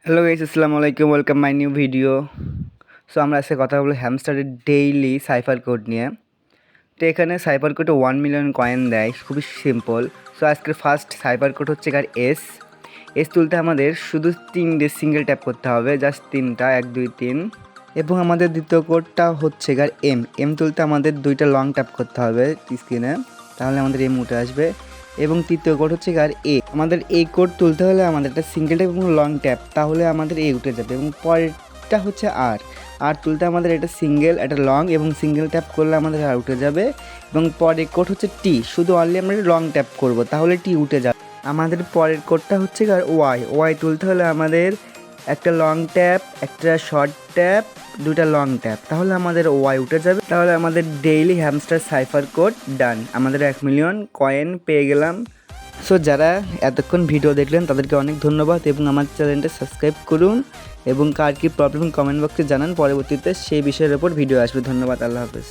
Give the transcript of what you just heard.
Hello guys, আসসালামু আলাইকুম, welcome my new video. So আমরা আজকে কথা বলবো হ্যামস্টারের ডেইলি সাইফার কোড নিয়ে। তো এখানে সাইফার কোডে 1 মিলিয়ন কয়েন দেয়, খুবই সিম্পল। সো আজকের ফার্স্ট সাইফার কোড হচ্ছে এস এস তুলতে আমাদের শুধু 3 সিঙ্গেল ট্যাপ করতে হবে, জাস্ট 3টা 1 2 3। এবং আমাদের দ্বিতীয় কোডটা হচ্ছে এম তুলতে আমাদের 2টা লং ট্যাপ করতে হবে স্ক্রিনে, তাহলে আমাদের এম উঠে আসবে। এবং তৃতীয় কোড হচ্ছে আমাদের এই কোড তুলতে হলে আমাদের একটা সিঙ্গেল ট্যাপ এবং লং ট্যাপ, তাহলে আমাদের এ উঠে যাবে। এবং পরেরটা হচ্ছে আর তুলতে আমাদের এটা সিঙ্গেল, একটা লং এবং সিঙ্গেল ট্যাপ করলে আমাদের আর উঠে যাবে। এবং পরের কোড হচ্ছে টি, শুধু অনলি আমরা লং ট্যাপ করব, তাহলে টি উঠে যাবে। আমাদের পরের কোডটা হচ্ছে ওয়াই তুলতে হলে আমাদের একটা লং ট্যাপ, একটা শর্ট ট্যাপ, 2টা লং ট্যাপ, তাহলে আমাদের ওয়াই উঠে যাবে। তাহলে আমাদের ডেইলি হ্যামস্টার সাইফার কোড ডান, আমাদের 1 মিলিয়ন কয়েন পেয়ে গেলাম। সো যারা এতক্ষণ ভিডিও দেখলেন তাদেরকে অনেক ধন্যবাদ এবং আমার চ্যানেলটা সাবস্ক্রাইব করুন এবং কার কী প্রবলেম কমেন্ট বক্সে জানান, পরবর্তীতে সেই বিষয়ের ওপর ভিডিও আসবে। ধন্যবাদ, আল্লাহ হাফেজ।